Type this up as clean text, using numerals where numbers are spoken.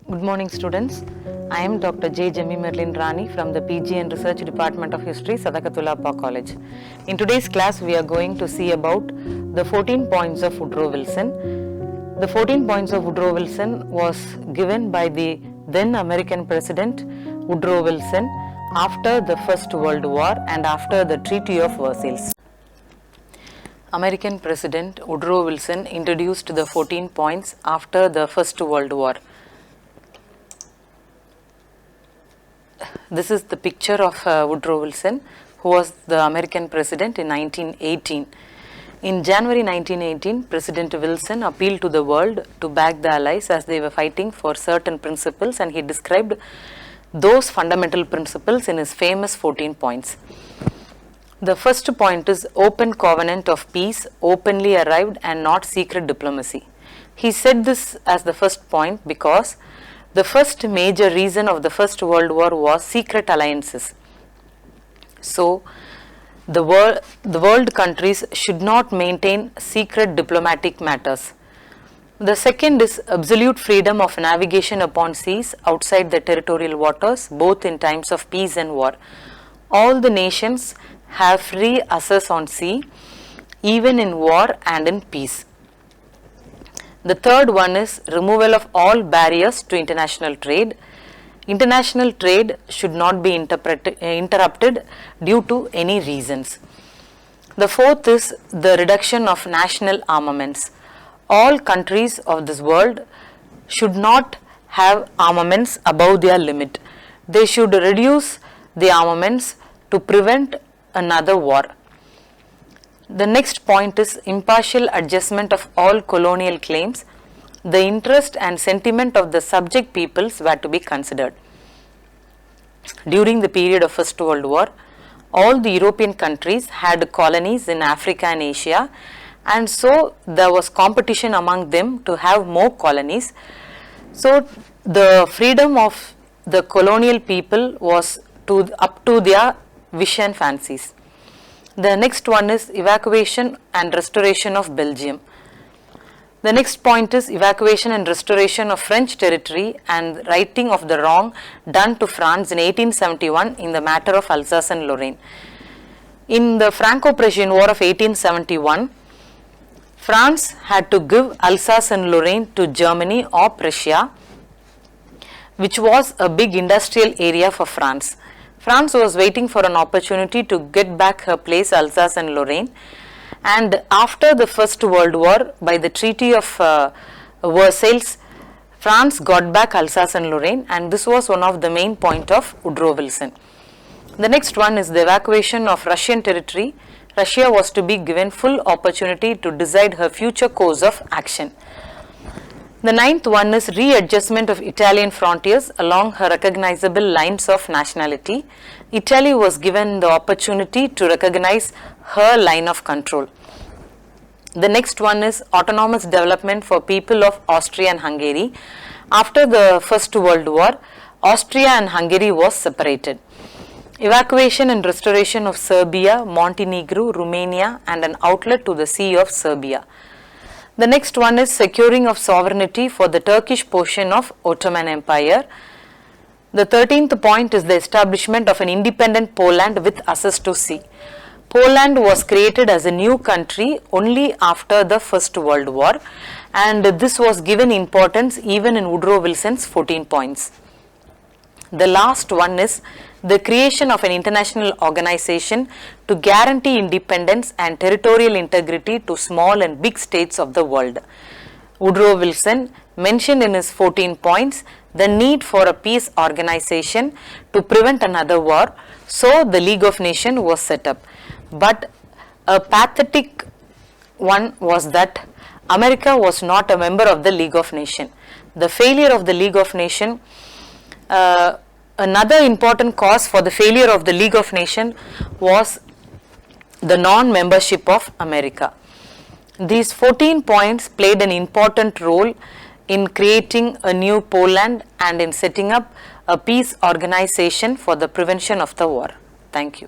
Good morning, students. I am Dr. J. Jemmy Merlin Rani from the PG and Research Department of History, Sadakatulapa College. In today's class, we are going to see about the 14 points of Woodrow Wilson. The 14 points of Woodrow Wilson was given by the then American President Woodrow Wilson after the First World War and after the Treaty of Versailles. American President Woodrow Wilson introduced the 14 points after the First World War. This is the picture of Woodrow Wilson, who was the American president in 1918. In January 1918, President Wilson appealed to the world to back the Allies as they were fighting for certain principles, and he described those fundamental principles in his famous 14 points. The first point is open covenant of peace, openly arrived and not secret diplomacy. He said this as the first point because the first major reason of the First World War was secret alliances. So, the world countries should not maintain secret diplomatic matters. The second is absolute freedom of navigation upon seas outside the territorial waters, both in times of peace and war. All the nations have free access on sea, even in war and in peace. The third one is removal of all barriers to international trade. International trade should not be interrupted due to any reasons. The fourth is the reduction of national armaments. All countries of this world should not have armaments above their limit. They should reduce the armaments to prevent another war. The next point is impartial adjustment of all colonial claims. The interest and sentiment of the subject peoples were to be considered. During the period of First World War, all the European countries had colonies in Africa and Asia, and so there was competition among them to have more colonies. So the freedom of the colonial people was up to their wish and fancies. The next one is evacuation and restoration of Belgium. The next point is evacuation and restoration of French territory and righting of the wrong done to France in 1871 in the matter of Alsace and Lorraine. In the Franco-Prussian War of 1871, France had to give Alsace and Lorraine to Germany or Prussia, which was a big industrial area for France. France was waiting for an opportunity to get back her place Alsace and Lorraine, and after the First World War, by the Treaty of Versailles, France got back Alsace and Lorraine, and this was one of the main points of Woodrow Wilson. The next one is the evacuation of Russian territory. Russia was to be given full opportunity to decide her future course of action. The ninth one is readjustment of Italian frontiers along her recognizable lines of nationality. Italy was given the opportunity to recognize her line of control. The next one is autonomous development for people of Austria and Hungary. After the First World War, Austria and Hungary was separated. Evacuation and restoration of Serbia, Montenegro, Romania, and an outlet to the Sea of Serbia. The next one is securing of sovereignty for the Turkish portion of Ottoman Empire. The 13th point is the establishment of an independent Poland with access to sea. Poland was created as a new country only after the First World War, and this was given importance even in Woodrow Wilson's 14 points. The last one is the creation of an international organization to guarantee independence and territorial integrity to small and big states of the world. Woodrow Wilson mentioned in his 14 points the need for a peace organization to prevent another war, so the League of Nations was set up. But a pathetic one was that America was not a member of the League of Nations. The failure of the League of Nations, another important cause for the failure of the League of Nations was the non-membership of America. These 14 points played an important role in creating a new Poland and in setting up a peace organization for the prevention of the war. Thank you.